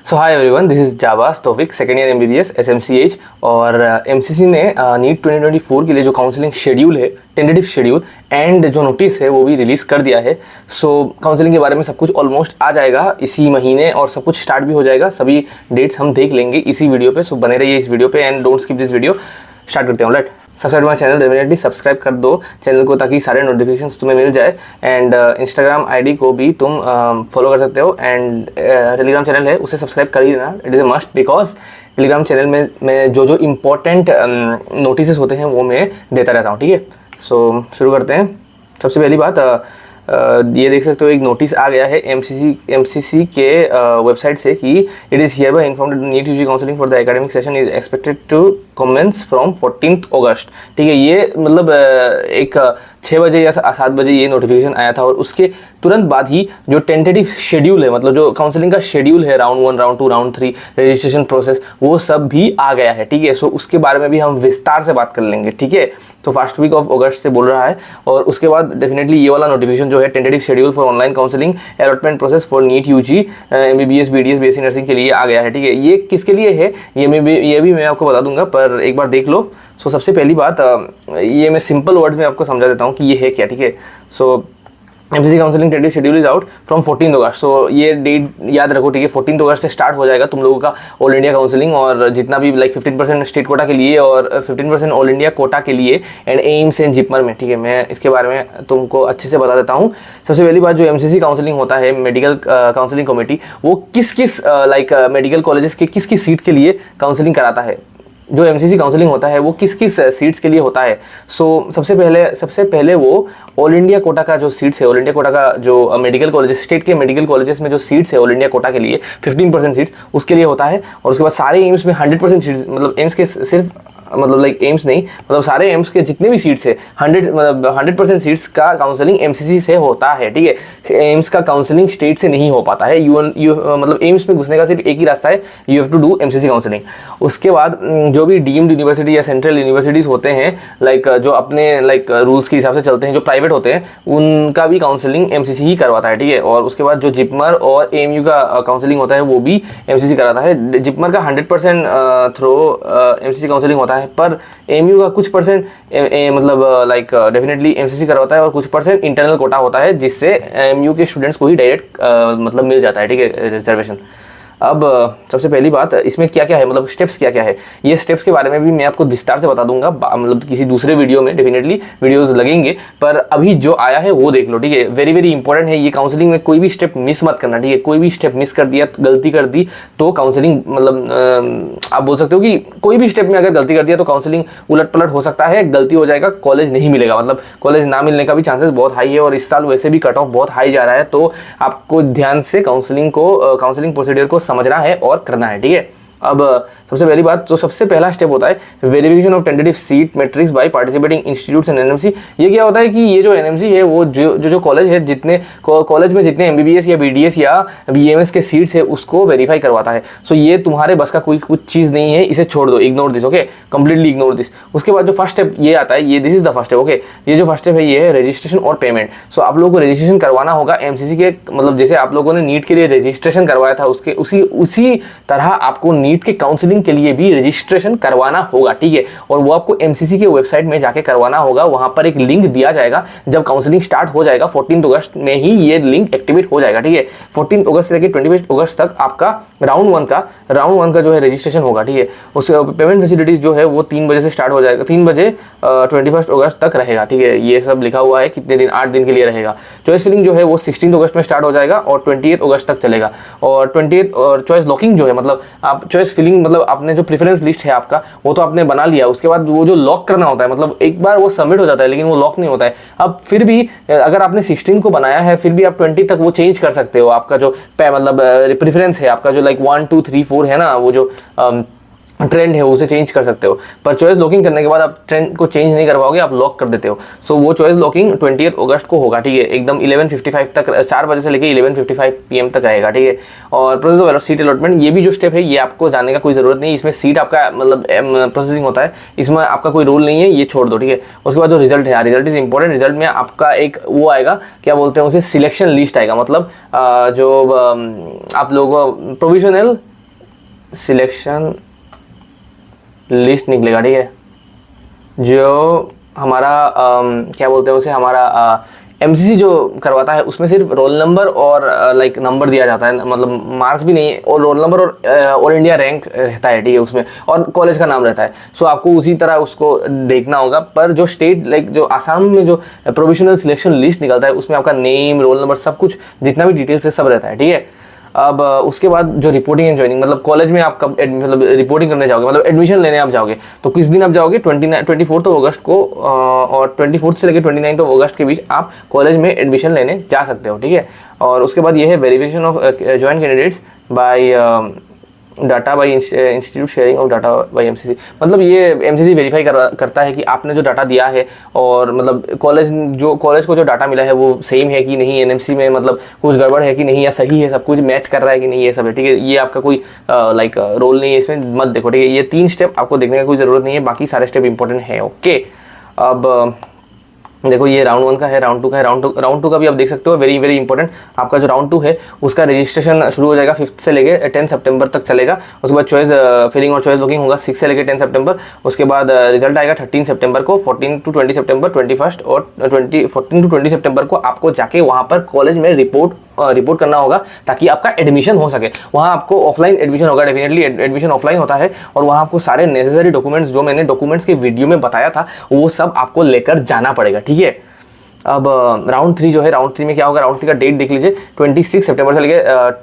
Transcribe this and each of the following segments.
So hi everyone, this is Jabaz Taufiq, second year MBBS SMCH. और MCC ने NEET 2024 के लिए जो काउंसलिंग शेड्यूल है, टेंटेटिव शेड्यूल एंड जो नोटिस है वो भी रिलीज कर दिया है। सो काउंसलिंग के बारे में सब कुछ ऑलमोस्ट आ जाएगा इसी महीने और सब कुछ स्टार्ट भी हो जाएगा। सभी डेट्स हम देख लेंगे इसी वीडियो पे। सो बने रहिए इस वीडियो पे and don't skip this video. Start करते हैं। Let subscribe my channel, definitely subscribe कर दो चैनल को ताकि सारे नोटिफिकेशंस तुम्हें मिल जाए। एंड इंस्टाग्राम आईडी को भी तुम फॉलो कर सकते हो एंड टेलीग्राम चैनल है उसे सब्सक्राइब कर ही देना। It is a must because Telegram channel में मैं जो इम्पोर्टेंट नोटिस होते हैं वो मैं देता रहता हूँ। ठीक है, सो शुरू करते हैं। सबसे पहली बात, ये देख सकते हो एक नोटिस आ गया है एमसीसी के वेबसाइट से कि it is here by informed NEET UG counselling for the academic session is expected to commence from 14 August. ठीक है, ये मतलब एक 6 बजे या 7 बजे ये नोटिफिकेशन आया था और उसके तुरंत बाद ही जो टेंटेटिव शेड्यूल है, मतलब जो काउंसलिंग का शेड्यूल है, round 1, round 2, round 3, registration process, वो सब भी आ गया है। ठीक है, सो उसके बारे में भी हम विस्तार से बात कर लेंगे। ठीक है, तो फर्स्ट वीक ऑफ अगस्त से बोल रहा है और उसके बाद डेफिनेटली ये वाला नोटिफिकेशन जो है tentative schedule for online counselling allotment process for NEET UG MBBS BDS BSc nursing के लिए आ गया है। ठीक है, ये किसके लिए है ये भी मैं आपको बता दूंगा, पर एक बार देख लो। सो सबसे पहली बात, ये मैं सिंपल वर्ड्स में आपको समझा देता हूँ कि ये है क्या। ठीक है, so MCC counselling tentative schedule is out from 14 August. So ये डेट याद रखो। ठीक है, 14 अगस्त से स्टार्ट हो जाएगा तुम लोगों का ऑल इंडिया काउंसलिंग और जितना भी लाइक 15% स्टेट कोटा के लिए और 15% ऑल इंडिया कोटा के लिए एंड एम्स एंड जिपमर में। ठीक है, मैं इसके बारे में तुमको अच्छे से बता देता हूँ। सबसे पहली बात, जो एमसीसी काउंसलिंग होता है, मेडिकल काउंसलिंग कमेटी, वो किस किस लाइक मेडिकल कॉलेजेस के किस किस सीट के लिए काउंसलिंग कराता है। जो एमसीसी काउंसलिंग होता है वो किस किस सीट्स के लिए होता है। सो सबसे पहले वो ऑल इंडिया कोटा का जो सीट्स है, ऑल इंडिया कोटा का जो मेडिकल कॉलेजेस, स्टेट के मेडिकल कॉलेजेस में जो सीट्स है ऑल इंडिया कोटा के लिए 15% सीट्स उसके लिए होता है। और उसके बाद सारे एम्स में 100% सीट्स, मतलब एम्स के सिर्फ मतलब लाइक एम्स नहीं, मतलब सारे एम्स के जितने भी सीट्स है 100% सीट्स का काउंसलिंग एमसीसी से होता है। ठीक है, एम्स का काउंसलिंग स्टेट से नहीं हो पाता है। मतलब एम्स में घुसने का सिर्फ एक ही रास्ता है, you have to do MCC counselling. उसके बाद जो भी डीम्ड यूनिवर्सिटी या सेंट्रल यूनिवर्सिटीज़ होते हैं, लाइक जो अपने लाइक रूल्स के हिसाब से चलते हैं, जो प्राइवेट होते हैं, उनका भी काउंसलिंग एमसीसी ही करवाता है। ठीक है, और उसके बाद जो जिपमर और एएमयू का काउंसलिंग होता है वो भी एमसीसी कराता है। जिपमर का 100% थ्रू एमसीसी काउंसलिंग होता है, पर एएमयू का कुछ परसेंट मतलब लाइक डेफिनेटली एमसीसी करवाता है और कुछ परसेंट इंटरनल कोटा होता है जिससे एएमयू के स्टूडेंट्स को ही डायरेक्ट मतलब मिल जाता है। ठीक है, रिजर्वेशन। अब सबसे पहली बात, इसमें क्या क्या है, मतलब स्टेप्स क्या क्या है, ये स्टेप्स के बारे में भी मैं आपको विस्तार से बता दूंगा, मतलब किसी दूसरे वीडियो में डेफिनेटली वीडियोस लगेंगे, पर अभी जो आया है वो देख लो। ठीक है, वेरी वेरी इंपॉर्टेंट है ये काउंसलिंग में, कोई भी स्टेप मिस मत करना। ठीक है, कोई भी स्टेप मिस कर दिया, गलती कर दी तो काउंसलिंग मतलब आप बोल सकते हो कि कोई भी स्टेप में अगर गलती कर दिया तो काउंसलिंग उलट पलट हो सकता है, गलती हो जाएगा, कॉलेज नहीं मिलेगा, मतलब कॉलेज ना मिलने का भी चांसेस बहुत हाई है। और इस साल वैसे भी कट ऑफ बहुत हाई जा रहा है, तो आपको ध्यान से काउंसलिंग प्रोसीडियर को समझना है और करना है। ठीक है, अब सबसे पहली बात, जो सबसे पहला स्टेप होता है verification of tentative seat matrix by participating institutes and NMC. ये क्या होता है कि ये जो एनएमसी है वो जो कॉलेज है, जितने कॉलेज में जितने एमबीबीएस या बीडीएस या बीएमएस के सीट्स है उसको वेरीफाई करवाता है। सो ये तुम्हारे बस का कोई कुछ चीज़ नहीं है, इसे छोड़ दो, ignore this. Okay, completely ignore this. उसके बाद जो फर्स्ट स्टेप ये आता है, ये this is the first step. Okay, ये जो फर्स्ट स्टेप है ये है रजिस्ट्रेशन और पेमेंट। सो आप लोगों को रजिस्ट्रेशन करवाना होगा एमसीसी के, मतलब जैसे आप लोगों ने नीट के लिए रजिस्ट्रेशन करवाया था उसके उसी तरह आपको नीट के काउंसलिंग के लिए भी रजिस्ट्रेशन करवाना होगा। ठीक है, और वो आपको एमसीसी के वेबसाइट में जाके करवाना होगा। वहां पर एक लिंक दिया जाएगा, जब काउंसलिंग स्टार्ट हो जाएगा 14 अगस्त में ही ये लिंक एक्टिवेट हो जाएगा। ठीक है, 14 अगस्त से लेकर 21 अगस्त तक आपका राउंड वन का जो है रजिस्ट्रेशन होगा। ठीक है, उसके पेमेंट फैसिलिटीज जो है वो 3 बजे से स्टार्ट हो जाएगा, 3 बजे 21 अगस्त तक रहेगा। ठीक है, ये सब लिखा हुआ है कितने दिन, 8 दिन के लिए रहेगा। चॉइस फिलिंग जो है वो 16 अगस्त में स्टार्ट हो जाएगा और 28 अगस्त तक चलेगा। और 28 और चॉइस लॉकिंग जो है, मतलब आप चॉइस फिलिंग, मतलब आपने जो प्रेफरेंस लिस्ट है आपका वो तो आपने बना लिया, उसके बाद वो जो लॉक करना होता है, मतलब एक बार वो सबमिट हो जाता है लेकिन वो लॉक नहीं होता है। अब फिर भी अगर आपने 16 को बनाया है फिर भी आप 20 तक वो चेंज कर सकते हो। आपका जो मतलब प्रेफरेंस है आपका, जो लाइक 1 2 3 4 है ना, वो जो ट्रेंड है उसे चेंज कर सकते हो। पर चॉइस लॉकिंग करने के बाद आप ट्रेंड को चेंज नहीं कर पाओगे, आप लॉक कर देते हो। सो वो चॉइस लॉकिंग 28 अगस्त को होगा। ठीक है, एकदम 11:55 तक, 4 बजे से लेकर 11:55 PM तक रहेगा। ठीक है, और प्रोसेस ऑफ सीट अलॉटमेंट, ये भी जो स्टेप है ये आपको जानने का कोई जरूरत नहीं, इसमें सीट आपका मतलब प्रोसेसिंग होता है, इसमें आपका कोई रोल नहीं है, ये छोड़ दो। ठीक है, उसके बाद जो रिजल्ट है, रिजल्ट इज इंपॉर्टेंट। रिजल्ट में आपका एक वो आएगा, क्या बोलते हैं उसे, सिलेक्शन लिस्ट आएगा, मतलब जो आप लोगों प्रोविजनल सिलेक्शन लिस्ट निकलेगा, ठीक है, जो हमारा क्या बोलते हैं उसे, हमारा एमसीसी जो करवाता है उसमें सिर्फ रोल नंबर और लाइक नंबर दिया जाता है, मतलब मार्क्स भी नहीं है, और रोल नंबर और ऑल इंडिया रैंक रहता है, ठीक है, उसमें, और कॉलेज का नाम रहता है। सो आपको उसी तरह उसको देखना होगा। पर जो स्टेट लाइक जो आसाम में जो प्रोविजनल सिलेक्शन लिस्ट निकलता है उसमें आपका नेम, रोल नंबर, सब कुछ जितना भी डिटेल्स है सब रहता है, ठीक है। अब उसके बाद जो रिपोर्टिंग एंड ज्वाइनिंग, मतलब कॉलेज में आप कब मतलब रिपोर्टिंग करने जाओगे, मतलब एडमिशन लेने आप जाओगे, तो किस दिन आप जाओगे, 24 अगस्त को, और 24 से लेकर 29 अगस्त के बीच आप कॉलेज में एडमिशन लेने जा सकते हो, ठीक है। और उसके बाद ये है verification of join candidates by data by institute sharing of data by MCC, मतलब ये एमसीसी वेरीफाई करता है कि आपने जो डाटा दिया है और मतलब कॉलेज को जो डाटा मिला है वो सेम है कि नहीं, एनएमसी में मतलब कुछ गड़बड़ है कि नहीं, या सही है, सब कुछ मैच कर रहा है कि नहीं, ये सब है, ठीक है। ये आपका कोई लाइक रोल नहीं है इसमें, मत देखो, ठीक है। ये 3 स्टेप आपको देखने का कोई ज़रूरत नहीं है, बाकी सारे स्टेप इंपॉर्टेंट है, ओके। अब देखो ये राउंड 1 का है, राउंड 2 का है, राउंड टू का भी आप देख सकते हो, वेरी वेरी इंपॉर्टेंट। आपका जो राउंड 2 है उसका रजिस्ट्रेशन शुरू हो जाएगा 5 से लेके 10 सितंबर तक चलेगा। उसके बाद चॉइस फिलिंग और चॉइस लॉगिंग होगा 6 से लेके 10 सितंबर। उसके बाद रिजल्ट आएगा 13 सितंबर को, 14 to 20 सितंबर 21 और 14 to 20 सितंबर को आपको जाके वहाँ पर कॉलेज में रिपोर्ट करना होगा ताकि आपका एडमिशन हो सके। वहाँ आपको ऑफलाइन एडमिशन होगा, डेफिनेटली एडमिशन ऑफलाइन होता है, और वहाँ आपको सारे नेसेसरी डॉक्यूमेंट्स जो मैंने डॉक्यूमेंट्स के वीडियो में बताया था वो सब आपको लेकर जाना पड़ेगा, ठीक है। अब राउंड 3 जो है, राउंड 3 में क्या होगा, राउंड 3 का डेट देख लीजिए, 26 सितंबर से लेके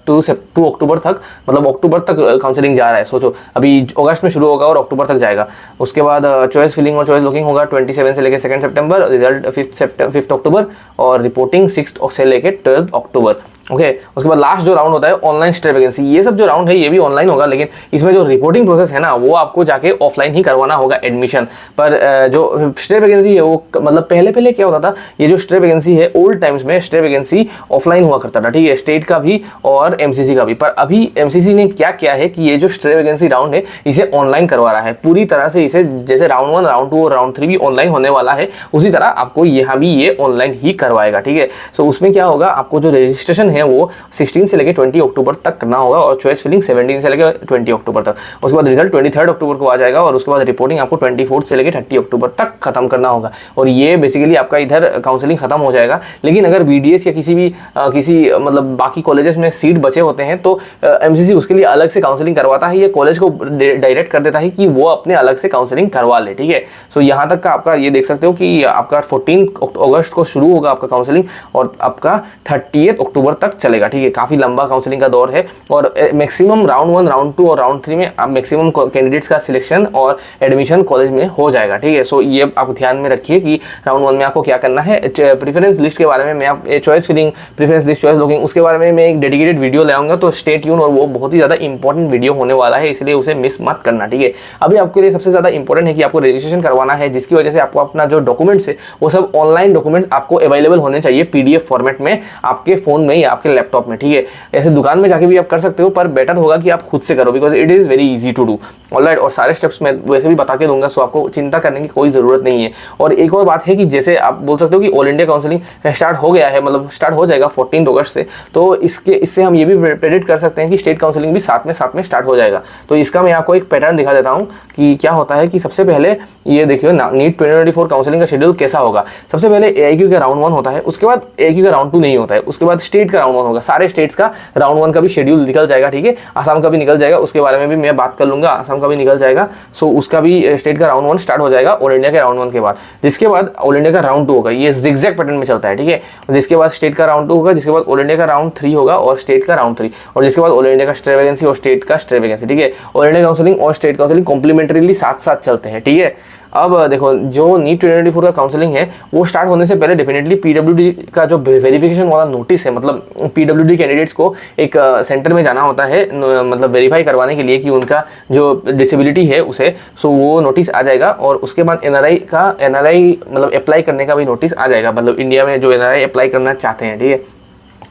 2 अक्टूबर तक, मतलब अक्टूबर तक काउंसलिंग जा रहा है। सोचो अभी अगस्त में शुरू होगा और अक्टूबर तक जाएगा। उसके बाद चॉइस फिलिंग और चॉइस लॉगिंग होगा 27 से लेके 2 सितंबर, रिजल्ट 5 अक्टूबर, और रिपोर्टिंग 6 से लेके 12 अक्टूबर, ओके। उसके बाद लास्ट जो राउंड होता है ऑनलाइन स्टेट वैकेंसी, ये सब जो राउंड है ये भी ऑनलाइन होगा, लेकिन इसमें जो रिपोर्टिंग प्रोसेस है ना वो आपको जाके ऑफलाइन ही करवाना होगा एडमिशन। पर जो स्टेट वैकेंसी है वो मतलब पहले क्या होता था, ये जो स्टेट वैकेंसी है ओल्ड टाइम्स में स्टेट वैकेंसी ऑफलाइन हुआ करता था, ठीक है, स्टेट का भी और एमसीसी का भी। पर अभी एमसीसी ने क्या किया है कि ये जो स्टेट वैकेंसी राउंड है इसे ऑनलाइन करवा रहा है पूरी तरह से। इसे जैसे राउंड 1, राउंड 2 और राउंड 3 भी ऑनलाइन होने वाला है, उसी तरह आपको यहाँ भी ये ऑनलाइन ही करवाएगा, ठीक है। सो उसमें क्या होगा, आपको जो रजिस्ट्रेशन है वो 16 से लेके 20 अक्टूबर तक करना होगा, और चॉइस फिलिंग 17 से लेके 20 अक्टूबर तक। उसके बाद रिजल्ट 23 अक्टूबर को आ जाएगा, और उसके बाद रिपोर्टिंग आपको 24 से लेके 30 अक्टूबर तक खत्म करना होगा, और ये बेसिकली आपका इधर काउंसलिंग खत्म हो जाएगा। लेकिन अगर बीडीएस या किसी मतलब बाकी कॉलेजेस में सीट बचे होते हैं तो एमसीसी उसके लिए अलग से काउंसलिंग करवाता है, ये कॉलेज को डायरेक्ट कर देता है कि वो अपने अलग से काउंसलिंग करवा ले, ठीक है। सो यहाँ तक का आपका ये देख सकते हो कि आपका 14 अगस्त को शुरू होगा आपका काउंसलिंग, और आपका 30 अक्टूबर तक चलेगा, ठीक है। काफी लंबा काउंसलिंग का दौर है, और मैक्सिमम राउंड 1, राउंड 2 और राउंड 3 में आप मैक्सिमम कैंडिडेट्स का सिलेक्शन और एडमिशन कॉलेज में हो जाएगा, ठीक है। सो ये आप ध्यान में रखिए कि राउंड 1 में आपको क्या करना है। प्रेफरेंस लिस्ट के बारे में मैं आप choice filling, preference list, choice logging, उसके बारे में मैं एक डेडिकेटेड वीडियो ले आऊंगा, तो स्टे ट्यून, और वो बहुत ही ज्यादा इंपॉर्टेंट वीडियो होने वाला है, इसलिए उसे मिस मत करना, ठीक है। अभी आपके लिए सबसे ज्यादा इंपॉर्टेंट है कि आपको रजिस्ट्रेशन करवाना है, जिसकी वजह से आपको अपना जो डॉक्यूमेंट्स है वो सब ऑनलाइन डॉक्यूमेंट्स आपको अवेलेबल होने चाहिए पीडीएफ फॉर्मेट में आपके फोन में या आपके लैपटॉप में, ठीक है। ऐसे दुकान में जाके भी आप कर सकते हो, पर बेटर होगा कि आप खुद से करो, because it is very easy to do, alright. और सारे स्टेप्स मैं वैसे भी बता के दूंगा, सो आपको चिंता करने की कोई जरूरत नहीं है। और एक और बात है कि जैसे आप बोल सकते हो कि ऑल इंडिया काउंसलिंग स्टार्ट हो गया है, मतलब स्टार्ट हो जाएगा 14 अगस्त से, तो इससे हम ये भी प्रेडिक्ट कर सकते हैं कि स्टेट काउंसलिंग भी साथ में स्टार्ट हो जाएगा। तो इसका मैं आपको एक पैटर्न दिखा देता हूँ कि क्या होता है। कि सबसे पहले ये देखिए नीट 2024 काउंसलिंग का शेड्यूल कैसा होगा। सबसे पहले एआईक्यू का राउंड 1 होता है, उसके बाद एआईक्यू का राउंड 2 नहीं होता है, उसके बाद स्टेट का राउंड 1 होगा। सारे स्टेट्स का राउंड 1 का भी शेड्यूल निकल जाएगा, ठीक है। आसाम का भी निकल जाएगा, उसके बारे में भी मैं बात कर लूंगा, आसाम का भी निकल जाएगा। सो उसका भी स्टेट का राउंड 1 स्टार्ट हो जाएगा ऑल इंडिया के राउंड 1 के बाद, जिसके बाद ऑल इंडिया का राउंड 2 होगा। ये जिगजैग पैटर्न में चलता है, ठीक है। जिसके बाद स्टेट का राउंड 2 होगा, जिसके बाद ऑल इंडिया का राउंड 3 होगा और स्टेट का राउंड 3, और जिसके बाद ऑल इंडिया का स्टेट वैकेंसी और स्टेट का स्टेट वैकेंसी, ठीक है। ऑल इंडिया काउंसलिंग और स्टेट काउंसलिंग कॉम्प्लीमेंट्रीली साथ साथ चलते हैं, ठीक है। अब देखो जो नीट 2024 का काउंसलिंग है वो स्टार्ट होने से पहले डेफिनेटली पीडब्ल्यूडी का जो वेरिफिकेशन वाला नोटिस है, मतलब पीडब्ल्यूडी कैंडिडेट्स को एक सेंटर में जाना होता है, मतलब वेरीफाई करवाने के लिए कि उनका जो डिसेबिलिटी है उसे, सो वो नोटिस आ जाएगा। और उसके बाद एनआरआई मतलब अप्लाई करने का भी नोटिस आ जाएगा, मतलब इंडिया में जो एनआरआई अप्लाई करना चाहते हैं, ठीक है।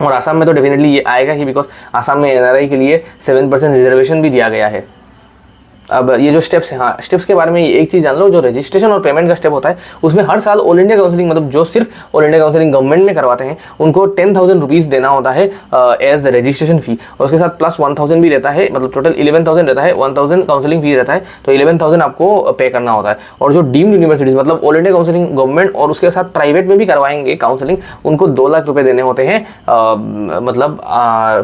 और आसाम में तो डेफिनेटली ये आएगा ही, बिकॉज आसाम में एनआरआई के लिए 7% रिजर्वेशन भी दिया गया है। अब ये जो स्टेप्स हैं, हाँ स्टेप्स के बारे में एक चीज़ जान लो, जो रजिस्ट्रेशन और पेमेंट का स्टेप होता है उसमें हर साल ऑल इंडिया काउंसलिंग, मतलब जो सिर्फ ऑल इंडिया काउंसलिंग गवर्नमेंट में करवाते हैं उनको 10,000 रुपीज़ देना होता है एज रजिस्ट्रेशन फी, और उसके साथ प्लस 1,000 भी रहता है, मतलब टोटल 11,000 रहता है, 1,000 काउंसलिंग फी रहता है, तो 11,000 आपको पे करना होता है। और जो डीम्ड यूनिवर्सिटीज़ मतलब ऑल इंडिया काउंसलिंग गवर्नमेंट और उसके साथ प्राइवेट में भी करवाएंगे काउंसलिंग, उनको 2 लाख रुपए देने होते हैं मतलब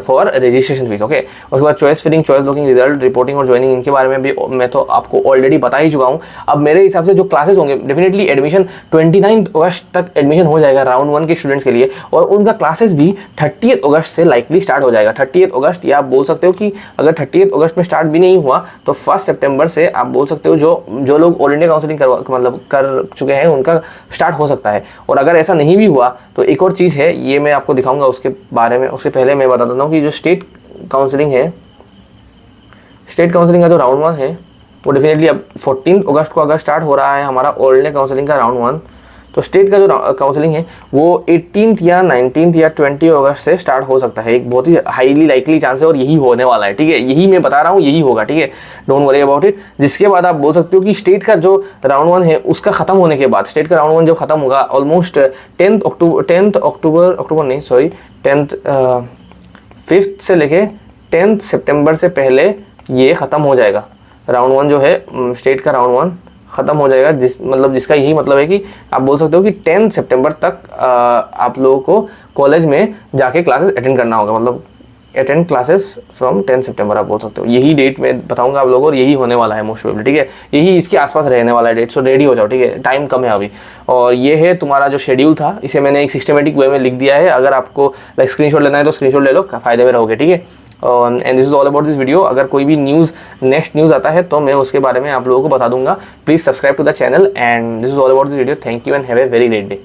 फॉर रजिस्ट्रेशन फीस। ओके, उसके बाद choice filling, choice locking, result reporting और ज्वाइनिंग, इनके बारे में भी मैं तो आपको ऑलरेडी बता ही चुका हूं। अब मेरे हिसाब से जो क्लासेस होंगे, डेफिनेटली एडमिशन 29 अगस्त तक एडमिशन हो जाएगा राउंड 1 के स्टूडेंट्स के लिए, और उनका क्लासेस भी 30 अगस्त से लाइकली स्टार्ट हो जाएगा। 30 अगस्त, या आप बोल सकते हो कि अगर 30 अगस्त में स्टार्ट भी नहीं हुआ तो 1 सितंबर से आप बोल सकते हो जो लोग ऑल इंडिया काउंसलिंग मतलब कर चुके हैं उनका स्टार्ट हो सकता है। और अगर ऐसा नहीं भी हुआ तो एक और चीज़ है, ये मैं आपको दिखाऊंगा उसके बारे में। उसके पहले मैं बता देता हूँ कि जो स्टेट काउंसलिंग है, स्टेट काउंसलिंग का जो राउंड 1 है वो डेफिनेटली अब 14 अगस्त को अगर स्टार्ट हो रहा है हमारा ऑल इंडिया काउंसलिंग का राउंड 1, तो स्टेट का जो काउंसलिंग है वो 18 या 19 या 20 अगस्त से स्टार्ट हो सकता है। एक बहुत ही हाईली लाइकली चांस है और यही होने वाला है, ठीक है, यही मैं बता रहा हूँ, यही होगा, ठीक है, डोंट वरी अबाउट इट। जिसके बाद आप बोल सकते हो कि स्टेट का जो राउंड 1 है उसका खत्म होने के बाद, स्टेट का राउंड 1 जो खत्म होगा ऑलमोस्ट 10 अक्टूबर नहीं सॉरी 5th से लेके 10 सितंबर से पहले ये ख़त्म हो जाएगा। राउंड 1 जो है स्टेट का राउंड 1 ख़त्म हो जाएगा, जिसका यही मतलब है कि आप बोल सकते हो कि 10 सितंबर तक आप लोगों को कॉलेज में जाके क्लासेस अटेंड करना होगा, मतलब अटेंड क्लासेस फ्रॉम 10 सितंबर आप बोल सकते हो। यही डेट मैं बताऊंगा आप लोगों को और यही होने वाला है मोस्ट प्रोबेबली, ठीक है, यही इसके आसपास रहने वाला है डेट। सो रेडी हो जाओ, ठीक है, टाइम कम है अभी। और ये है तुम्हारा जो शेड्यूल था, इसे मैंने एक सिस्टमेटिक वे में लिख दिया है। अगर आपको लाइक स्क्रीनशॉट लेना है तो स्क्रीनशॉट ले लो, फायदे में रहोगे, ठीक है। And this is all about this video. अगर कोई भी नेक्स्ट न्यूज़ आता है तो मैं उसके बारे में आप लोगों को बता दूंगा। Please subscribe to the channel and this is all about this video. Thank you and have a very great day.